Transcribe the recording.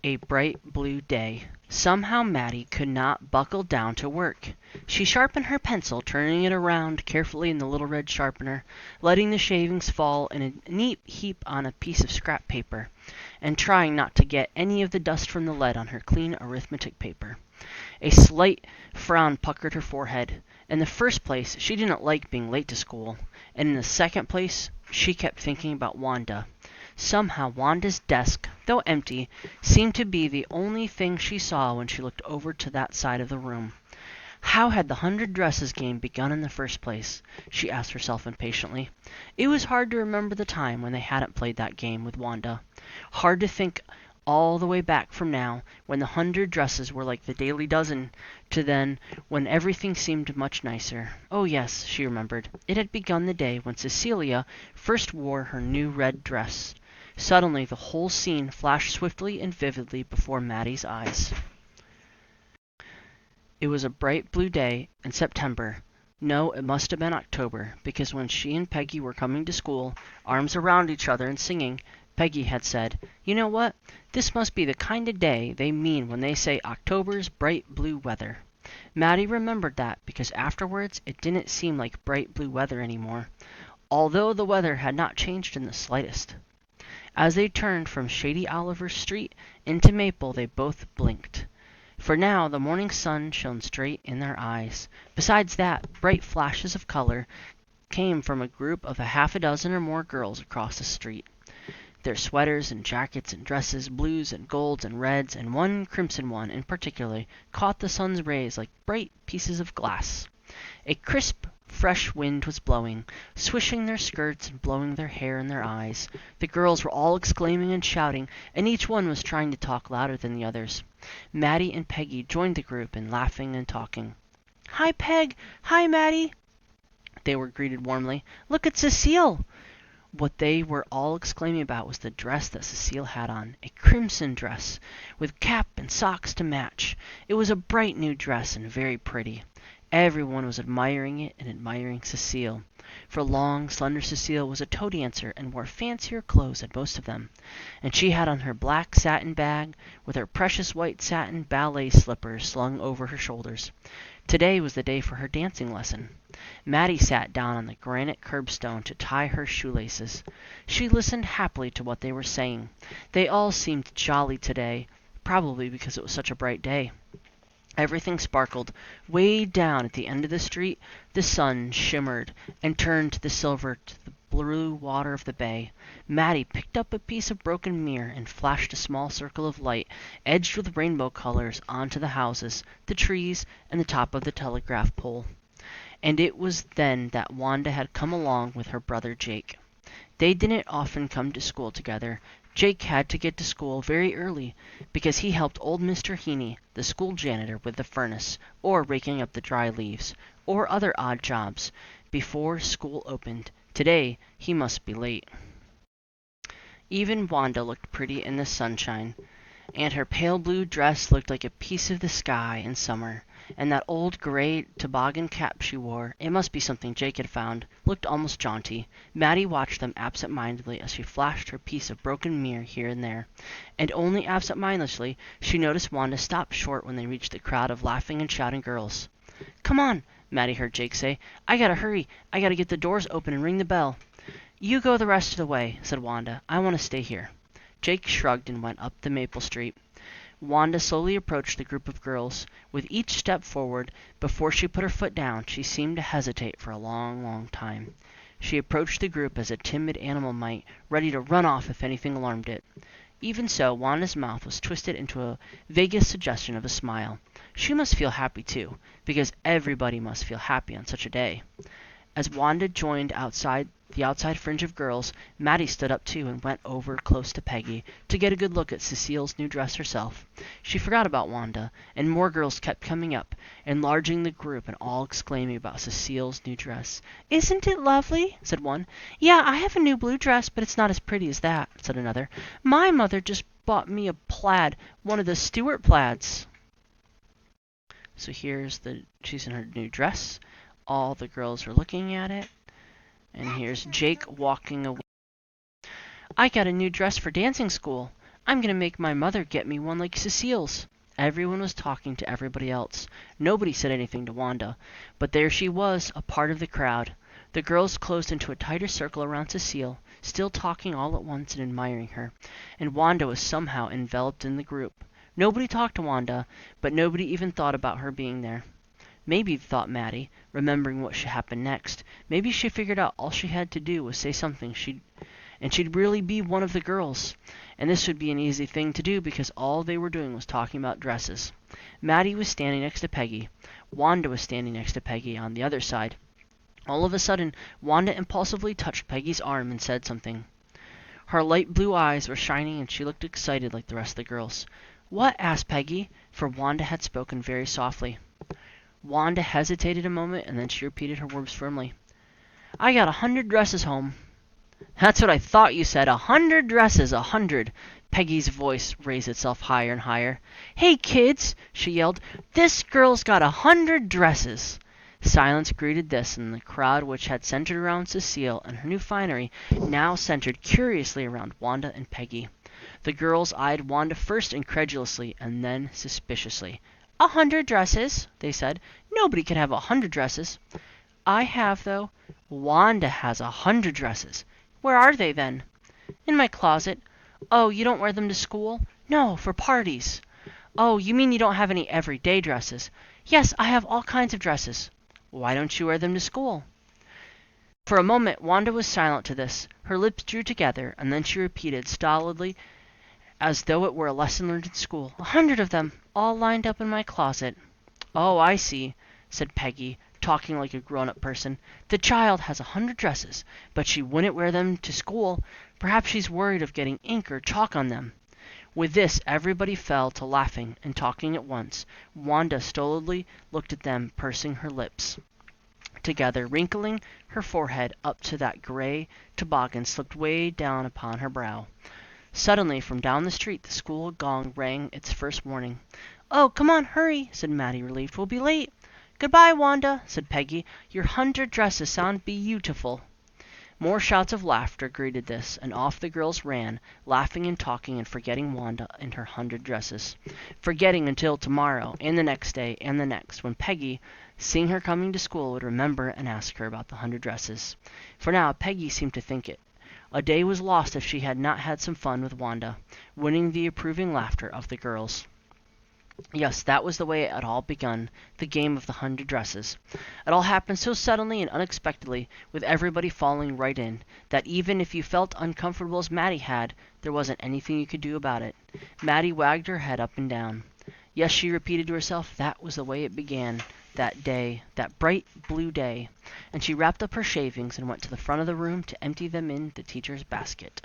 A bright blue day. Somehow Matty could not buckle down to work. She sharpened her pencil, turning it around carefully in the little red sharpener, letting the shavings fall in a neat heap on a piece of scrap paper, and trying not to get any of the dust from the lead on her clean arithmetic paper. A slight frown puckered her forehead. In the first place, she didn't like being late to school, and in the second place, she kept thinking about Wanda. Somehow Wanda's desk, though empty, seemed to be the only thing she saw when she looked over to that side of the room. How had the 100 Dresses game begun in the first place? She asked herself impatiently. It was hard to remember the time when they hadn't played that game with Wanda. Hard to think all the way back from now, when the 100 Dresses were like the Daily Dozen, to then, when everything seemed much nicer. Oh yes, she remembered. It had begun the day when Cecilia first wore her new red dress. Suddenly the whole scene flashed swiftly and vividly before Matty's eyes. It was a bright blue day in September. No, it must have been October, because when she and Peggy were coming to school, arms around each other and singing, Peggy had said, "You know what? This must be the kind of day they mean when they say October's bright blue weather." Matty remembered that, because afterwards it didn't seem like bright blue weather anymore, although the weather had not changed in the slightest. As they turned from shady Oliver Street into Maple, they both blinked. For now the morning sun shone straight in their eyes. Besides that, bright flashes of color came from a group of half a dozen or more girls across the street. Their sweaters and jackets and dresses, blues and golds and reds, and one crimson one in particular, caught the sun's rays like bright pieces of glass. A crisp, fresh wind was blowing, swishing their skirts and blowing their hair in their eyes. The girls were all exclaiming and shouting, and each one was trying to talk louder than the others. Matty and Peggy joined the group in laughing and talking. "Hi, Peg! Hi, Matty!" they were greeted warmly. "Look at Cecile!" What they were all exclaiming about was the dress that Cecile had on, a crimson dress, with cap and socks to match. It was a bright new dress and very pretty. Everyone was admiring it and admiring Cecile. For long, slender Cecile was a toe dancer and wore fancier clothes than most of them, and she had on her black satin bag with her precious white satin ballet slippers slung over her shoulders. Today was the day for her dancing lesson. Matty sat down on the granite curbstone to tie her shoelaces. She listened happily to what they were saying. They all seemed jolly today, probably because it was such a bright day. Everything sparkled. Way down at the end of the street, the sun shimmered and turned to the silver to the blue water of the bay. Matty picked up a piece of broken mirror and flashed a small circle of light, edged with rainbow colors, onto the houses, the trees, and the top of the telegraph pole. And it was then that Wanda had come along with her brother Jake. They didn't often come to school together. Jake had to get to school very early, because he helped old Mr. Heaney, the school janitor, with the furnace, or raking up the dry leaves, or other odd jobs, before school opened. Today he must be late. Even Wanda looked pretty in the sunshine, and her pale blue dress looked like a piece of the sky in summer, and that old gray toboggan cap she wore, it must be something Jake had found, looked almost jaunty. Matty watched them absent-mindedly as she flashed her piece of broken mirror here and there, and only absent-mindedly she noticed Wanda stop short when they reached the crowd of laughing and shouting girls. "Come on," Matty heard Jake say. "I gotta hurry. I gotta get the doors open and ring the bell." "You go the rest of the way," said Wanda. "I want to stay here." Jake shrugged and went up the Maple Street. Wanda slowly approached the group of girls. With each step forward, before she put her foot down, she seemed to hesitate for a long, long time. She approached the group as a timid animal might, ready to run off if anything alarmed it. Even so, Wanda's mouth was twisted into a vaguest suggestion of a smile. She must feel happy too, because everybody must feel happy on such a day. As Wanda joined the outside fringe of girls, Matty stood up too and went over close to Peggy to get a good look at Cecile's new dress herself. She forgot about Wanda, and more girls kept coming up, enlarging the group and all exclaiming about Cecile's new dress. "Isn't it lovely?" said one. "Yeah, I have a new blue dress, but it's not as pretty as that," said another. "My mother just bought me a plaid, one of the Stuart plaids." So she's in her new dress. All the girls are looking at it. And here's Jake walking away. "I got a new dress for dancing school. I'm going to make my mother get me one like Cecile's." Everyone was talking to everybody else. Nobody said anything to Wanda, but there she was, a part of the crowd. The girls closed into a tighter circle around Cecile, still talking all at once and admiring her, and Wanda was somehow enveloped in the group. Nobody talked to Wanda, but nobody even thought about her being there. Maybe, thought Maddie, remembering what should happen next, maybe she figured out all she had to do was say something she'd really be one of the girls. And this would be an easy thing to do because all they were doing was talking about dresses. Maddie was standing next to Peggy. Wanda was standing next to Peggy on the other side. All of a sudden, Wanda impulsively touched Peggy's arm and said something. Her light blue eyes were shining and she looked excited like the rest of the girls. "What?" asked Peggy, for Wanda had spoken very softly. Wanda hesitated a moment and then she repeated her words firmly. "I got 100 dresses home." "That's what I thought you said. 100 dresses, 100. Peggy's voice raised itself higher and higher. "Hey, kids," she yelled. "This girl's got 100 dresses." Silence greeted this, and the crowd, which had centered around Cecile and her new finery, now centered curiously around Wanda and Peggy. The girls eyed Wanda first incredulously and then suspiciously. 100 dresses, they said. "Nobody can have 100 dresses." "I have, though." "Wanda has 100 dresses." "Where are they, then?" "In my closet." "Oh, you don't wear them to school?" "No, for parties." "Oh, you mean you don't have any everyday dresses?" "Yes, I have all kinds of dresses." "Why don't you wear them to school?" For a moment Wanda was silent to this. Her lips drew together, and then she repeated stolidly, as though it were a lesson learned in school. 100 of them, all lined up in my closet." "Oh, I see," said Peggy, talking like a grown-up person. "The child has 100 dresses, but she wouldn't wear them to school. Perhaps she's worried of getting ink or chalk on them." With this everybody fell to laughing and talking at once. Wanda stolidly looked at them, pursing her lips together, wrinkling her forehead up to that gray toboggan slipped way down upon her brow. Suddenly, from down the street, the school gong rang its first warning. "Oh, come on, hurry," said Maddie, relieved. "We'll be late." "Goodbye, Wanda," said Peggy. "Your 100 dresses sound beautiful." More shouts of laughter greeted this, and off the girls ran, laughing and talking and forgetting Wanda and her 100 dresses. Forgetting until tomorrow, and the next day, and the next, when Peggy, seeing her coming to school, would remember and ask her about the 100 dresses. For now, Peggy seemed to think it. A day was lost if she had not had some fun with Wanda, winning the approving laughter of the girls. Yes, that was the way it had all begun, the game of the 100 dresses. It all happened so suddenly and unexpectedly, with everybody falling right in, that even if you felt uncomfortable as Maddie had, there wasn't anything you could do about it. Maddie wagged her head up and down. Yes, she repeated to herself, that was the way it began, that day, that bright blue day. And she wrapped up her shavings and went to the front of the room to empty them in the teacher's basket.